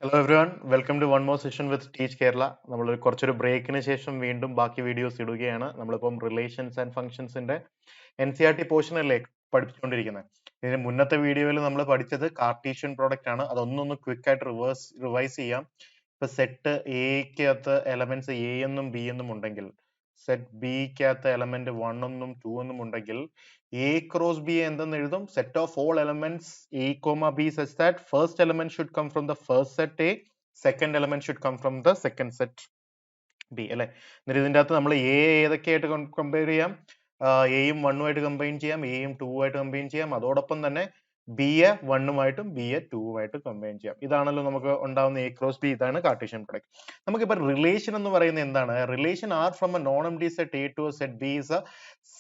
Hello everyone, welcome to one more session with Teach Kerala. നമ്മൾ കുറച്ചൊരു ബ്രേക്കിന് ശേഷം വീണ്ടും ബാക്കി വീഡിയോസ് ഇടുകയാണ്. നമ്മളിപ്പം റിലേഷൻസ് ആൻഡ് ഫംഗ്ഷൻസിന്റെ NCERT പോർഷനല്ലേ പഠിച്ചുകൊണ്ടിരിക്കുന്നത്. ഇതിന് മുന്നത്തെ വീഡിയോയിൽ നമ്മൾ പഠിച്ചത് കാർട്ടീഷ്യൻ പ്രോഡക്റ്റ് ആണ്. അതൊന്നൊന്ന് ക്വിക്ക് ആയിട്ട് റിവൈസ് ചെയ്യാം. ഇപ്പൊ സെറ്റ് എക്കകത്ത് എലമെന്റ്സ് എ എന്നും ബി എന്നും ഉണ്ടെങ്കിൽ സെറ്റ് ബിക്കകത്ത് എലമെന്റ് 1 എന്നും 2 എന്നും ഉണ്ടെങ്കിൽ A cross B എന്തെന്ന് എഴുതും set of all elements A comma B such that first element should come from the first set A, second element should come from the second set B അല്ലെ. എന്നിട്ട് ഇതിൻ്റെ അകത്ത് നമ്മൾ A ഏതൊക്കെയായിട്ട് കമ്പയർ ചെയ്യാം, എയും വണ്ണുമായിട്ട് combine ചെയ്യാം, എയും ടൂ ആയിട്ട് കമ്പൈൻ ചെയ്യാം, അതോടൊപ്പം തന്നെ ബിയെ വണ്ണുമായിട്ടും ബിയെ ടൂവുമായിട്ട് കമ്പൈൻ ചെയ്യാം. ഇതാണല്ലോ നമുക്ക് ഉണ്ടാവുന്ന എ ക്രോസ് ബി. ഇതാണ് കാർട്ടീഷ്യൻ പ്രൊഡക്റ്റ്. നമുക്കിപ്പോൾ റിലേഷൻ എന്ന് പറയുന്നത് എന്താണ്? Relation R from a non empty set A to set B is a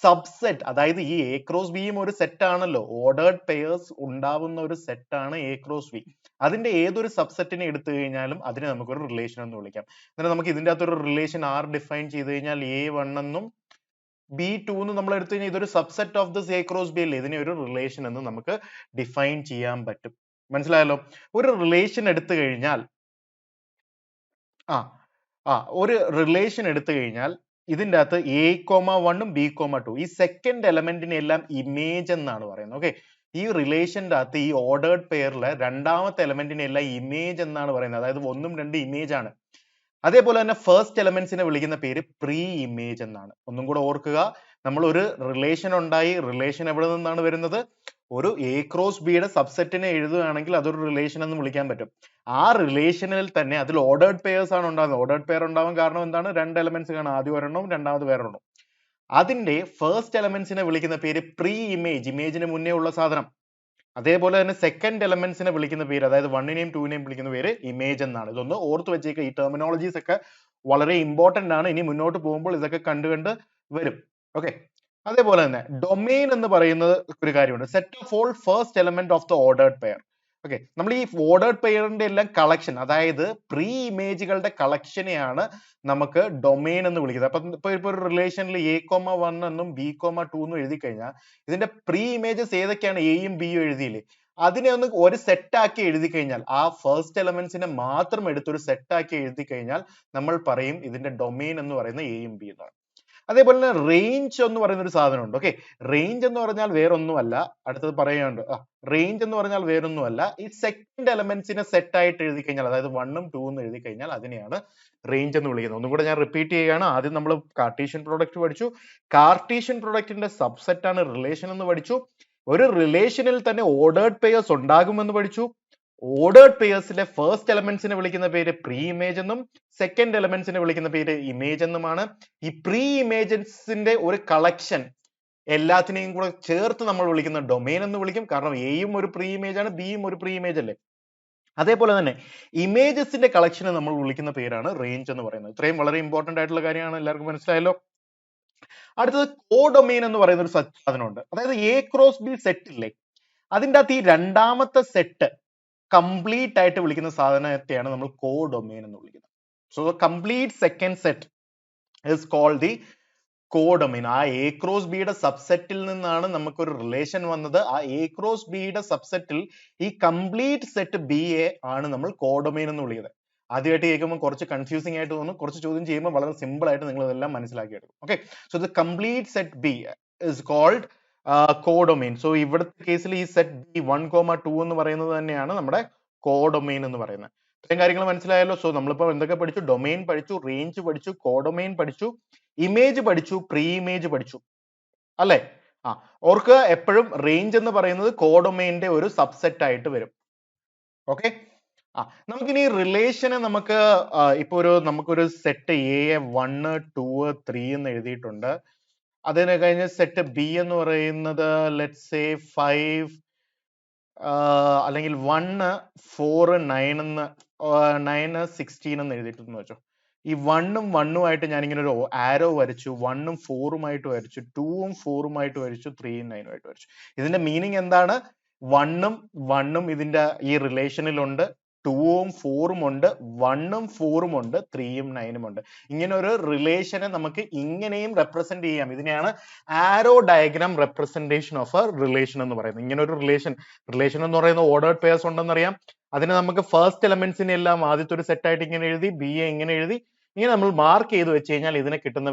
subset. അതായത് ഈ എ ക്രോസ് ബിയും ഒരു സെറ്റ് ആണല്ലോ, ഓർഡേർഡ് പെയർസ് ഉണ്ടാവുന്ന ഒരു സെറ്റ് ആണ് എ ക്രോസ് ബി. അതിന്റെ ഏതൊരു സബ്സെറ്റിനെ എടുത്തു കഴിഞ്ഞാലും അതിനെ നമുക്കൊരു റിലേഷൻ എന്ന് വിളിക്കാം. എന്നാൽ നമുക്ക് ഇതിന്റെ അകത്തൊരു റിലേഷൻ ആർ ഡിഫൈൻ ചെയ്ത് കഴിഞ്ഞാൽ എ വൺ എന്നും ബി ടു എന്ന് നമ്മൾ എടുത്തു കഴിഞ്ഞാൽ ഇതൊരു subset of this A cross B അല്ലേ. ഇതിനെ ഒരു റിലേഷൻ എന്ന് നമുക്ക് ഡിഫൈൻ ചെയ്യാൻ പറ്റും. മനസ്സിലായല്ലോ? ഒരു റിലേഷൻ എടുത്തു കഴിഞ്ഞാൽ ഒരു റിലേഷൻ എടുത്തു കഴിഞ്ഞാൽ ഇതിൻ്റെ അകത്ത് എ കോമ വണ്ണും ബി കോമ ടു ഈ സെക്കൻഡ് എലമെന്റിനെ എല്ലാം ഇമേജ് എന്നാണ് പറയുന്നത്. ഓക്കെ, ഈ റിലേഷന്റെ അകത്ത് ഈ ഓർഡേർഡ് പെയറിലെ രണ്ടാമത്തെ എലമെന്റിനെ എല്ലാം ഇമേജ് എന്നാണ് പറയുന്നത്. അതായത് ഒന്നും രണ്ട് ഇമേജ് ആണ്. അതേപോലെ തന്നെ ഫസ്റ്റ് എലമെന്റ്സിനെ വിളിക്കുന്ന പേര് പ്രീ ഇമേജ് എന്നാണ്. ഒന്നും കൂടെ ഓർക്കുക, നമ്മൾ ഒരു റിലേഷൻ ഉണ്ടായി. റിലേഷൻ എവിടെ നിന്നാണ് വരുന്നത്? ഒരു എ ക്രോസ് ബിയുടെ സബ്സെറ്റിനെ എഴുതുകയാണെങ്കിൽ അതൊരു റിലേഷൻ എന്ന് വിളിക്കാൻ പറ്റും. ആ റിലേഷനിൽ തന്നെ അതിൽ ഓർഡേർഡ് പെയർസ് ആണ് ഉണ്ടാകുന്നത്. ഓർഡേർഡ് പെയർ ഉണ്ടാവാൻ കാരണം എന്താണ്? രണ്ട് എലമെന്റ്സ് കാണാം, ആദ്യം ഒരെണ്ണവും രണ്ടാമത് വേറൊരെണ്ണം. അതിന്റെ ഫസ്റ്റ് എലമെന്റ്സിനെ വിളിക്കുന്ന പേര് പ്രീ ഇമേജ്, ഇമേജിന് മുന്നേ ഉള്ള സാധനം. അതേപോലെ തന്നെ സെക്കൻഡ് എലമെന്റ്സിനെ വിളിക്കുന്ന പേര്, അതായത് വണ്ണിനെയും ടൂവിനെയും വിളിക്കുന്ന പേര് ഇമേജ് എന്നാണ്. ഇതൊന്ന് ഓർത്ത് വെച്ചേക്കുക. ഈ ടെർമിനോളജീസ് ഒക്കെ വളരെ ഇമ്പോർട്ടന്റ് ആണ്. ഇനി മുന്നോട്ട് പോകുമ്പോൾ ഇതൊക്കെ കണ്ട് വരും. ഓക്കെ, അതേപോലെ തന്നെ ഡൊമെയിൻ എന്ന് പറയുന്നത് ഒരു കാര്യമുണ്ട്. Set of all first element of the ordered pair. Okay, നമ്മൾ ഈ ഓർഡേർഡ് പെയറിന്റെ എല്ലാം കളക്ഷൻ, അതായത് പ്രീ ഇമേജുകളുടെ കളക്ഷനെയാണ് നമുക്ക് ഡൊമെയിൻ എന്ന് വിളിക്കുന്നത്. അപ്പൊ ഇപ്പൊ ഒരു റിലേഷനിൽ എ കോമ വൺ എന്നും ബി കോമ ടു എന്നും എഴുതി കഴിഞ്ഞാൽ ഇതിന്റെ പ്രീ ഇമേജസ് ഏതൊക്കെയാണ്? എയും ബിയും എഴുതിയില്ലേ, അതിനെ ഒന്ന് ഒരു സെറ്റ് ആക്കി എഴുതി കഴിഞ്ഞാൽ, ആ ഫസ്റ്റ് എലമെന്റ്സിനെ മാത്രം എടുത്തൊരു സെറ്റ് ആക്കി എഴുതി കഴിഞ്ഞാൽ നമ്മൾ പറയും ഇതിന്റെ ഡൊമെയിൻ എന്ന് പറയുന്നത് എയും ബി എന്നാണ്. അതേപോലെ തന്നെ റേഞ്ച് എന്ന് പറയുന്ന ഒരു സാധനമുണ്ട്. ഓക്കെ, റേഞ്ച് എന്ന് പറഞ്ഞാൽ വേറൊന്നുമല്ല, അടുത്തത് പറയാനുണ്ട്. റേഞ്ച് എന്ന് പറഞ്ഞാൽ വേറൊന്നുമല്ല, ഈ സെക്കൻഡ് എലമെന്റ്സിനെ സെറ്റ് ആയിട്ട് എഴുതി കഴിഞ്ഞാൽ, അതായത് വണ്ണും ടൂ എന്ന് എഴുതി കഴിഞ്ഞാൽ അതിനെയാണ് റേഞ്ച് എന്ന് വിളിക്കുന്നത്. ഒന്നും കൂടെ ഞാൻ റിപ്പീറ്റ് ചെയ്യുകയാണ്. ആദ്യം നമ്മൾ കാർട്ടീഷ്യൻ പ്രോഡക്റ്റ് പഠിച്ചു. കാർട്ടീഷ്യൻ പ്രോഡക്റ്റിന്റെ സബ്സെറ്റ് ആണ് റിലേഷൻ എന്ന് പഠിച്ചു. ഒരു റിലേഷനിൽ തന്നെ ഓർഡേർഡ് പെയർസ് ഉണ്ടാകുമെന്ന് പഠിച്ചു. ഓർഡേർഡ് പെയർസിലെ ഫസ്റ്റ് എലമെന്റ്സിനെ വിളിക്കുന്ന പേര് പ്രീ ഇമേജ് എന്നും സെക്കൻഡ് എലമെന്റ്സിനെ വിളിക്കുന്ന പേര് ഇമേജ് എന്നുമാണ്. ഈ പ്രീ ഇമേജസിന്റെ ഒരു കളക്ഷൻ എല്ലാത്തിനെയും കൂടെ ചേർത്ത് നമ്മൾ വിളിക്കുന്ന ഡൊമെയിൻ എന്ന് വിളിക്കും. കാരണം എയും ഒരു പ്രീ ഇമേജ് ആണ്, ബിയും ഒരു പ്രീ ഇമേജ് അല്ലേ. അതേപോലെ തന്നെ ഇമേജസിന്റെ കളക്ഷനെ നമ്മൾ വിളിക്കുന്ന പേരാണ് റേഞ്ച് എന്ന് പറയുന്നത്. ഇത്രയും വളരെ ഇമ്പോർട്ടന്റ് ആയിട്ടുള്ള കാര്യമാണ്. എല്ലാവർക്കും മനസ്സിലായല്ലോ? അടുത്തത് കോഡൊമെയിൻ എന്ന് പറയുന്ന ഒരു സാധനമുണ്ട്. അതായത് എ ക്രോസ് ബി സെറ്റ് ഇല്ലേ, അതിൻ്റെ അകത്ത് ഈ രണ്ടാമത്തെ സെറ്റ് കംപ്ലീറ്റ് ആയിട്ട് വിളിക്കുന്ന സാധനത്തെയാണ് നമ്മൾ കോഡൊമെയിൻ എന്ന് വിളിക്കുന്നത്. So complete second set is called the codomain. ആ എ ക്രോസ് ബിയുടെ സബ്സെറ്റിൽ നിന്നാണ് നമുക്കൊരു റിലേഷൻ വന്നത്. ആ എ ക്രോസ് ബിയുടെ സബ്സെറ്റിൽ ഈ കംപ്ലീറ്റ് സെറ്റ് ബി എ ആണ് നമ്മൾ കോഡൊമെയിൻ എന്ന് വിളിക്കുന്നത്. ആദ്യമായിട്ട് കേൾക്കുമ്പോൾ കുറച്ച് കൺഫ്യൂസിംഗ് ആയിട്ട് തോന്നും. കുറച്ച് ചോദ്യം ചെയ്യുമ്പോൾ വളരെ സിമ്പിൾ ആയിട്ട് നിങ്ങൾ ഇതെല്ലാം മനസ്സിലാക്കിയെടുക്കും. Okay, so the complete set B is called codomain. So ഇവിടുത്തെ കേസിൽ ഈ സെറ്റ് ബി 1,2 എന്ന് പറയുന്നത് തന്നെയാണ് നമ്മുടെ കോഡൊമെയിൻ എന്ന് പറയുന്നത്. ഇത്രയും കാര്യങ്ങൾ മനസ്സിലായല്ലോ? സോ നമ്മളിപ്പോ എന്തൊക്കെ പഠിച്ചു? ഡൊമെയിൻ പഠിച്ചു, റേഞ്ച് പഠിച്ചു, കോഡൊമെയിൻ പഠിച്ചു, ഇമേജ് പഠിച്ചു, പ്രീ ഇമേജ് പഠിച്ചു അല്ലെ. ഓർക്കുക, എപ്പോഴും റേഞ്ച് എന്ന് പറയുന്നത് കോഡൊമെയിന്റെ ഒരു സബ്സെറ്റ് ആയിട്ട് വരും. ഓക്കെ, നമുക്കിനി റിലേഷനെ നമുക്ക് ഇപ്പൊ നമുക്കൊരു സെറ്റ് എ 1 2 3 എന്ന് എഴുതിയിട്ടുണ്ട്. അതിന് കഴിഞ്ഞ് സെറ്റ് ബി എന്ന് പറയുന്നത് ലെറ്റ്സ് സേ 5 അല്ലെങ്കിൽ 1 4 9 എന്ന് 9 16 എന്ന് എഴുതിയിട്ടെന്ന് വെച്ചോ. ഈ 1ഉം 1ഉമായിട്ട് ഞാൻ ഇങ്ങനെ ഒരു ആരോ വരച്ചു, 1ഉം 4ഉമായിട്ട് വരച്ചു, 2ഉം 4ഉമായിട്ട് വരച്ചു, 3ഉം 9ഉമായിട്ട് വരച്ചു. ഇതിന്റെ മീനിങ് എന്താണ്? 1ഉം ഇതിന്റെ ഈ റിലേഷനിലുണ്ട്, 2ഉം 4ഉം ഉണ്ട്, 1ഉം 4ഉം ഉണ്ട്, 3ഉം 9ഉം ഉണ്ട്. ഇങ്ങനെ ഒരു റിലേഷനെ നമുക്ക് ഇങ്ങനെയും റെപ്രസെന്റ് ചെയ്യാം. ഇതിനെയാണ് arrow diagram representation of a relation എന്ന് പറയുന്നത്. ഇങ്ങനെ ഒരു റിലേഷൻ എന്ന് പറയുന്ന ഓർഡേർഡ് പെയർസ് ഉണ്ടെന്നറിയാം. അതിനെ നമുക്ക് ഫസ്റ്റ് എലമെന്റ്സിനെ എല്ലാം ആദ്യത്തെ ഒരു സെറ്റ് ആയിട്ട് ഇങ്ങനെ എഴുതി, ബി എ ഇങ്ങനെ എഴുതി, ഇങ്ങനെ നമ്മൾ മാർക്ക് ചെയ്ത് വെച്ച് കഴിഞ്ഞാൽ ഇതിനെ കിട്ടുന്ന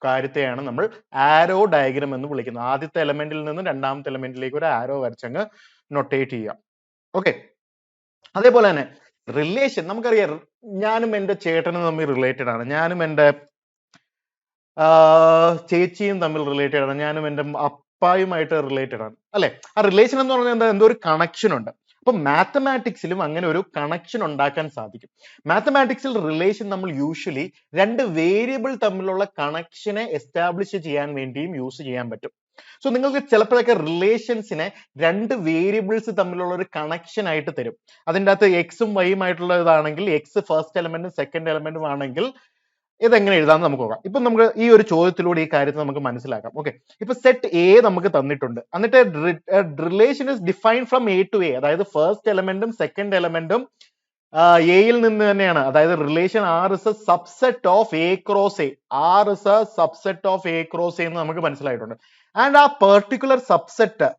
കാര്യത്തെയാണ് നമ്മൾ ആരോ ഡയഗ്രം എന്ന് വിളിക്കുന്നത്. ആദ്യത്തെ എലമെന്റിൽ നിന്ന് രണ്ടാമത്തെ എലമെന്റിലേക്ക് ഒരു ആരോ വരച്ചങ്ങ് നൊട്ടേറ്റ് ചെയ്യാം. ഓക്കെ, അതേപോലെ തന്നെ റിലേഷൻ നമുക്കറിയാം, ഞാനും എന്റെ ചേട്ടനും തമ്മിൽ റിലേറ്റഡ് ആണ്, ഞാനും എന്റെ ചേച്ചിയും തമ്മിൽ റിലേറ്റഡ് ആണ്, ഞാനും എന്റെ അപ്പായുമായിട്ട് റിലേറ്റഡ് ആണ് അല്ലെ. ആ റിലേഷൻ എന്ന് പറഞ്ഞാൽ എന്താ, എന്തോ ഒരു കണക്ഷൻ ഉണ്ട്. അപ്പൊ മാത്തമാറ്റിക്സിലും അങ്ങനെ ഒരു കണക്ഷൻ ഉണ്ടാക്കാൻ സാധിക്കും. മാത്തമാറ്റിക്സിൽ റിലേഷൻ നമ്മൾ യൂഷ്വലി രണ്ട് വേരിയബിൾ തമ്മിലുള്ള കണക്ഷനെ എസ്റ്റാബ്ലിഷ് ചെയ്യാൻ വേണ്ടിയും യൂസ് ചെയ്യാൻ പറ്റും. സോ നിങ്ങൾക്ക് ചിലപ്പോഴൊക്കെ റിലേഷൻസിനെ രണ്ട് വേരിയബിൾസ് തമ്മിലുള്ള ഒരു കണക്ഷൻ ആയിട്ട് തരും. അതിൻ്റെ അകത്ത് എക്സും വൈയും ആയിട്ടുള്ളതാണെങ്കിൽ എക്സ് ഫസ്റ്റ് എലമെന്റും സെക്കൻഡ് എലമെന്റും ആണെങ്കിൽ ഇതെങ്ങനെ എഴുതാമെന്ന് നമുക്ക് നോക്കാം. ഇപ്പൊ നമുക്ക് ഈ ഒരു ചോദ്യത്തിലൂടെ ഈ കാര്യത്തെ നമുക്ക് മനസ്സിലാക്കാം. ഓക്കെ, ഇപ്പൊ സെറ്റ് എ നമുക്ക് തന്നിട്ടുണ്ട്, എന്നിട്ട് relation is defined from A to A, അതായത് ഫസ്റ്റ് എലമെന്റും സെക്കൻഡ് എലമെന്റും എയിൽ നിന്ന് തന്നെയാണ്. അതായത് relation R is a subset of A cross A, R is a subset of A cross A എന്ന് നമുക്ക് മനസ്സിലായിട്ടുണ്ട്. ആൻഡ് ആ പെർട്ടിക്കുലർ സബ്സെറ്റ്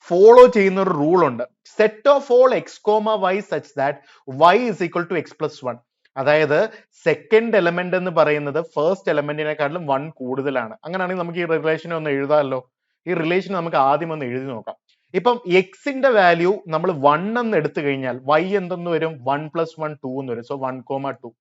ഫോളോ ചെയ്യുന്ന ഒരു റൂൾ ഉണ്ട്, set of all X comma Y such that Y is equal to X plus one. അതായത് second element എന്ന് പറയുന്നത് ഫസ്റ്റ് എലമെന്റിനെക്കാട്ടിലും 1 കൂടുതലാണ്. അങ്ങനെയാണെങ്കിൽ നമുക്ക് ഈ റിലേഷനെ ഒന്ന് എഴുതാമല്ലോ. ഈ റിലേഷൻ നമുക്ക് ആദ്യം ഒന്ന് എഴുതി നോക്കാം. ഇപ്പം എക്സിന്റെ വാല്യൂ നമ്മൾ 1 എന്ന് എടുത്തു കഴിഞ്ഞാൽ വൈ എന്തെന്ന് വരും, 1 + 1 2 എന്ന് വരും. സോ 1,2.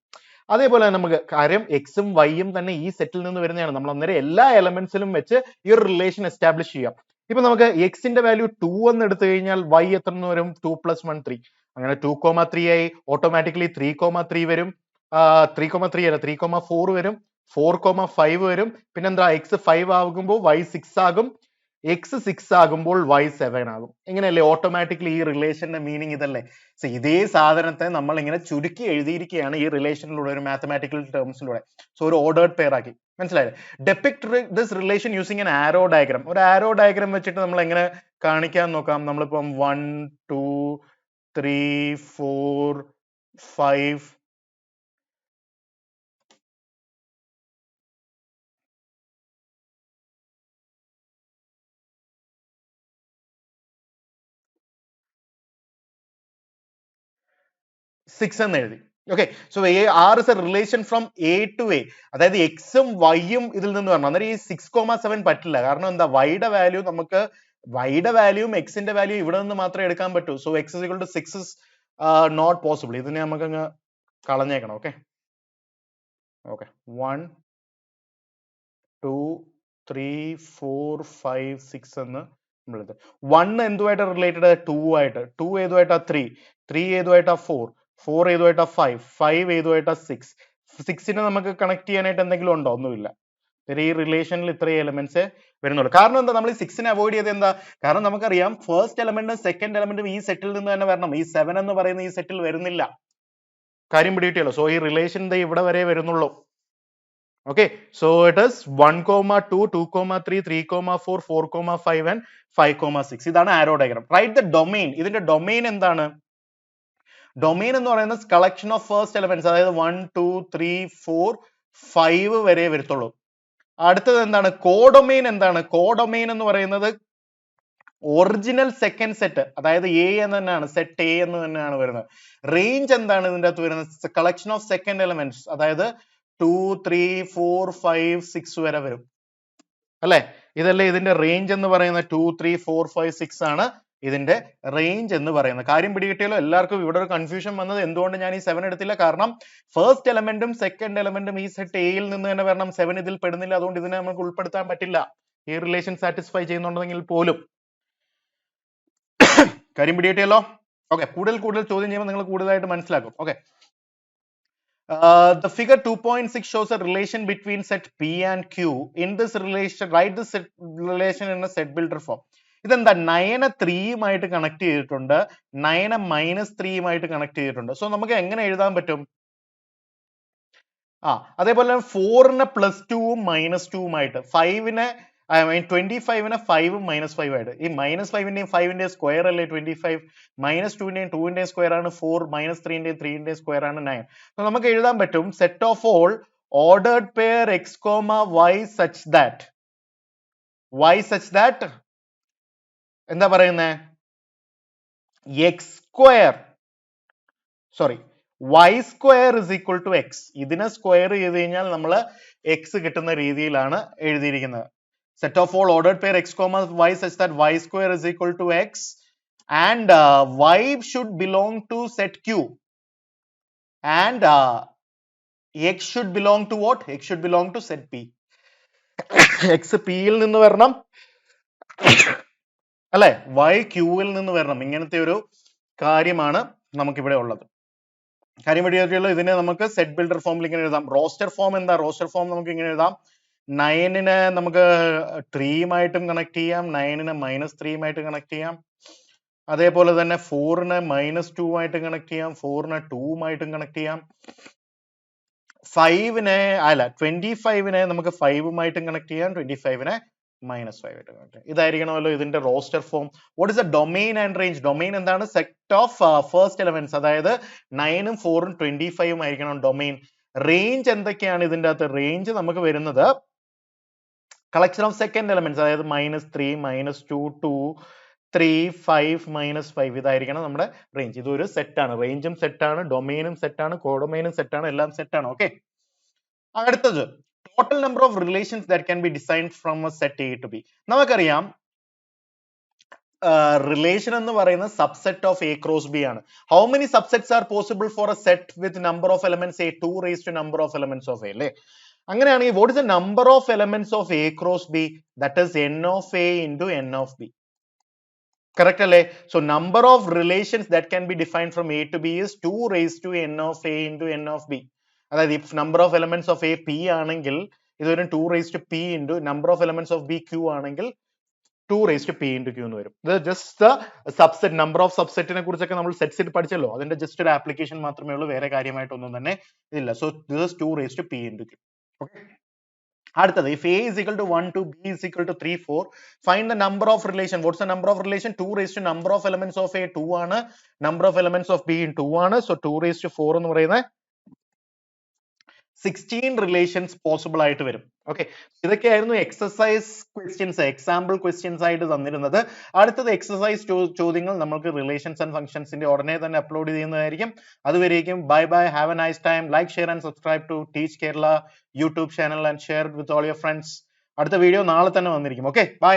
അതേപോലെ നമുക്ക് കാര്യം എക്സും വൈയും തന്നെ ഈ സെറ്റിൽ നിന്ന് വരുന്നതാണ്. നമ്മൾ അന്നേരം എല്ലാ എലമെന്റ്സിലും വെച്ച് ഈ ഒരു റിലേഷൻ എസ്റ്റാബ്ലിഷ് ചെയ്യാം. ഇപ്പൊ നമുക്ക് എക്സിന്റെ വാല്യൂ 2 എന്ന് എടുത്തു കഴിഞ്ഞാൽ വൈ എത്ര എന്ന് വരും, 2 + 1 3. അങ്ങനെ 2,3 ആയി. ഓട്ടോമാറ്റിക്കലി 3,3 വരും, 3,3 അല്ല 3,4 വരും, 4,5 വരും. പിന്നെന്താ, എക്സ് 5 ആകുമ്പോൾ വൈ 6 ആകും, എക്സ് 6 ആകുമ്പോൾ വൈ 7 ആകും. ഇങ്ങനെയല്ലേ ഓട്ടോമാറ്റിക്കലി ഈ റിലേഷന്റെ മീനിങ് ഇതല്ലേ. സോ ഇതേ സാധനത്തെ നമ്മൾ ഇങ്ങനെ ചുരുക്കി എഴുതിയിരിക്കുകയാണ് ഈ റിലേഷനിലൂടെ, ഒരു മാത്തമാറ്റിക്കൽ ടേംസിലൂടെ. സോ ഒരു ഓർഡേർഡ് പെയർ ആക്കി. മനസ്സിലായില്ലേ? Depict this relation using an arrow diagram. ഒരു ആരോ ഡയഗ്രാം വെച്ചിട്ട് നമ്മൾ എങ്ങനെ കാണിക്കാൻ നോക്കാം. നമ്മളിപ്പം 1 2 3 4 5 6 എന്ന് എഴുതി. Okay, so R is a relation from A to A, അതായത് എക്സും വൈയും ഇതിൽ നിന്ന് വരണം. അന്നേരം ഈ 6,7 പറ്റില്ല. കാരണം എന്താ, വൈയുടെ വാല്യൂ നമുക്ക് വൈയുടെ വാല്യൂയും എക്സിന്റെ വാല്യൂ ഇവിടെ നിന്ന് മാത്രമേ എടുക്കാൻ പറ്റൂ. So X is equal to 6 is not possible. ഇതിനെ നമുക്ക് അങ്ങ് കളഞ്ഞേക്കണം. ഓക്കെ ഓക്കെ 1 2 3 4 5 6 എന്ന് നമ്മൾ 1 എന്തുമായിട്ട് റിലേറ്റഡ്, 2 ആയിട്ട്, 2 ഏതുമായിട്ടാ 3, 3 ഏതുമായിട്ടാ 4, 4 ഏതുമായിട്ടാ 5, 5 ഏതുമായിട്ടാ 6. 6നെ നമുക്ക് കണക്ട് ചെയ്യാനായിട്ട് എന്തെങ്കിലും ഉണ്ടോ? ഒന്നുമില്ല. ഈ റിലേഷനിൽ ഇത്രയും എലമെന്റ്സ് വരുന്നുള്ളൂ. കാരണം എന്താ, നമ്മൾ ഈ 6നെ അവോയ്ഡ് ചെയ്ത് എന്താ, കാരണം നമുക്കറിയാം ഫസ്റ്റ് എലമെന്റും സെക്കൻഡ് എലമെന്റും ഈ സെറ്റിൽ നിന്ന് തന്നെ വരണം. ഈ 7 എന്ന് പറയുന്ന ഈ സെറ്റിൽ വരുന്നില്ല. കാര്യം പിടികിട്ടിയല്ലോ. സോ ഈ റിലേഷൻ ഇവിടെ വരെ വരുന്നുള്ളൂ. Okay, so it is 1,2, 2,3, 3,4, 4,5 and 5,6. ഇതാണ് ആരോ ഡയഗ്രാം. Write the domain. ഇതിന്റെ ഡൊമെയിൻ എന്താണ്? ഡൊമെയിൻ എന്ന് പറയുന്നത് കളക്ഷൻ ഓഫ് ഫസ്റ്റ് എലമെന്റ്സ്, അതായത് 1 2 3 4 5 വരെ വരത്തുള്ളൂ. അടുത്തത് എന്താണ്? കോഡൊമെയിൻ എന്താണ്? കോഡൊമെയിൻ എന്ന് പറയുന്നത് ഒറിജിനൽ സെക്കൻഡ് സെറ്റ്, അതായത് എ എന്ന് തന്നെയാണ്, സെറ്റ് എ എന്ന് തന്നെയാണ് വരുന്നത്. റേഞ്ച് എന്താണ് ഇതിന്റെ അകത്ത് വരുന്നത്? കളക്ഷൻ ഓഫ് സെക്കൻഡ് എലമെന്റ്സ്, അതായത് 2 3 4 5 6 വരെ വരും അല്ലെ. ഇതല്ലേ ഇതിന്റെ റേഞ്ച് എന്ന് പറയുന്നത്. 2 3 4 5 6 ആണ് ഇതിന്റെ റേഞ്ച് എന്ന് പറയുന്നത്. കാര്യം പിടികിട്ടിയല്ലോ. എല്ലാവർക്കും ഇവിടെ ഒരു കൺഫ്യൂഷൻ വന്നത് എന്തുകൊണ്ട് ഞാൻ ഈ 7 എടുത്തില്ല, കാരണം ഫസ്റ്റ് എലമെന്റും സെക്കൻഡ് എലമെന്റും ഈ സെറ്റ് എയിൽ നിന്ന് തന്നെ വരണം. 7 ഇതിൽ പെടുന്നില്ല, അതുകൊണ്ട് ഇതിനെ നമുക്ക് ഉൾപ്പെടുത്താൻ പറ്റില്ല ഈ റിലേഷൻ സാറ്റിസ്ഫൈ ചെയ്യുന്നുണ്ടെങ്കിൽ പോലും. കാര്യം പിടികിട്ടിയല്ലോ. ഓക്കെ, കൂടുതൽ ചോദ്യം ചെയ്യുമ്പോൾ നിങ്ങൾ കൂടുതലായിട്ട് മനസ്സിലാക്കും. Okay, the figure 2.6 shows a relation between set P and Q. In this relation, write this relation in a set builder form. ഇതെന്താ, 9 3യുമായിട്ട് കണക്ട് ചെയ്തിട്ടുണ്ട്, 9 -3യുമായിട്ട് കണക്ട് ചെയ്തിട്ടുണ്ട്. സോ നമുക്ക് എങ്ങനെ എഴുതാൻ പറ്റും? അതേപോലെ 4നെ +2ഉം -2ഉമായിട്ട്, 5നെ 25നെ 5ഉം -5 ആയിട്ട്. ഈ -5ന്റെയും 5ന്റെയും സ്ക്വയർ അല്ലേ 25, -2ന്റെയും 2ന്റെയും സ്ക്വയർ ആണ് 4, -3ന്റെയും 3ന്റെയും സ്ക്വയർ ആണ് 9. സോ നമുക്ക് എഴുതാൻ പറ്റും set of all ordered pair x, y such that എന്താ പറയുന്നേ, x² sorry y square is equal to X. ഇതിനെ സ്ക്വയർ ചെയ്ത് കഴിഞ്ഞാൽ നമ്മൾ എക്സ് കിട്ടുന്ന രീതിയിലാണ് എഴുതിയിരിക്കുന്നത്. Set of all ordered pair X comma Y such that y square is equal to X and y should belong to set Q and x should belong to what? X should belong to set P. x P യിൽ നിന്ന് വരണം അല്ലെ, y Q യിൽ നിന്ന് വരണം. ഇങ്ങനത്തെ ഒരു കാര്യമാണ് നമുക്കിവിടെ ഉള്ളത്. കാര്യം വഴിയായിട്ടുള്ള ഇതിനെ നമുക്ക് സെറ്റ് ബിൽഡർ ഫോമിൽ ഇങ്ങനെ എഴുതാം. റോസ്റ്റർ ഫോം എന്താ? റോസ്റ്റർ ഫോം നമുക്ക് ഇങ്ങനെ എഴുതാം. 9നെ നമുക്ക് 3 കണക്ട് ചെയ്യാം, 9നെ -3 കണക്ട് ചെയ്യാം, അതേപോലെ തന്നെ 4നെ -2 കണക്ട് ചെയ്യാം, 4നെ 2 കണക്ട് ചെയ്യാം, 5നെ അല്ല 25നെ നമുക്ക് 5 കണക്ട് ചെയ്യാം, 25നെ -5 കണക്ട് ചെയ്യാം. ഇതായിരിക്കണമല്ലോ ഇതിന്റെ roster form. What is a domain and range? Domain എന്താണ്? സെറ്റ് ഓഫ് ഫസ്റ്റ് എലമെന്റ്സ്, അതായത് 9ഉം 4ഉം 25ഉം ആയിരിക്കണം ഡൊമെയിൻ. റേഞ്ച് എന്തൊക്കെയാണ് ഇതിന്റെ അകത്ത്? റേഞ്ച് നമുക്ക് വരുന്നത് കളക്ഷൻ ഓഫ് സെക്കൻഡ് എലമെന്റ്സ്, അതായത് -3, -2, 2, 3, 5, -5 ഇതായിരിക്കണം നമ്മുടെ റേഞ്ച്. ഇതൊരു സെറ്റാണ്. റേഞ്ചും സെറ്റാണ്, ഡൊമെയിനും സെറ്റാണ്, കോഡൊമെയിനും സെറ്റാണ്, എല്ലാം സെറ്റാണ്. ഓക്കെ, അടുത്തത് total number of relations that can be designed from a set A to B. നമുക്കറിയാം റിലേഷൻ എന്ന് പറയുന്നത് subset of A cross B ആണ്. How many subsets are possible for a set with number of elements A? 2 raise to number of elements of A അല്ലേ? അങ്ങനെയാണെങ്കിൽ what is the number of elements of A cross B? That is n of A into n of B. correct അല്ലേ? so number of relations that can be defined from a to b is 2 raised to n of a into n of b. അതായത് if number of elements of a p ആണെങ്കിൽ ഇത് വരും 2 raised to p into number of elements of b q ആണെങ്കിൽ 2 raised to p into q എന്ന് വരും. ഇത് just subset, number of സബ്സെറ്റിനെ കുറിച്ചൊക്കെ നമ്മൾ സെറ്റ്സിൽ പഠിച്ചല്ലോ, അതിന്റെ ജസ്റ്റ് ഒരു ആപ്ലിക്കേഷൻ മാത്രമേ ഉള്ളൂ, വേറെ കാര്യമായിട്ടൊന്നും തന്നെ ഇതില്ല. So this is 2 raised to p into q. okay, അടുത്തത് if a is equal to 1 to b is equal to 3 4 find the number of relation. what's the number of relation? 2 raised to number of elements of a 2 ആണ്, number of elements of b 2 ആണ്. so 2 raised to 4 എന്ന് പറയുന്നത് 16 relations possible ആയിട്ട് വരും. Okay, ഇതൊക്കെയായിരുന്നു exercise questions, example questions ആയിട്ട് തന്നിരുന്നത്. അടുത്തത് exercise ചോദ്യങ്ങൾ നമുക്ക് റിലേഷൻസ് ആൻഡ് ഫംഗ്ഷൻസിന്റെ ഉടനെ തന്നെ അപ്ലോഡ് ചെയ്യുന്നതായിരിക്കും. അതുവരേക്കും bye bye, have a nice time. Like, share and subscribe to teach Kerala YouTube channel and share with all your friends. അടുത്ത വീഡിയോ നാളെ തന്നെ വന്നിരിക്കും. Okay, by.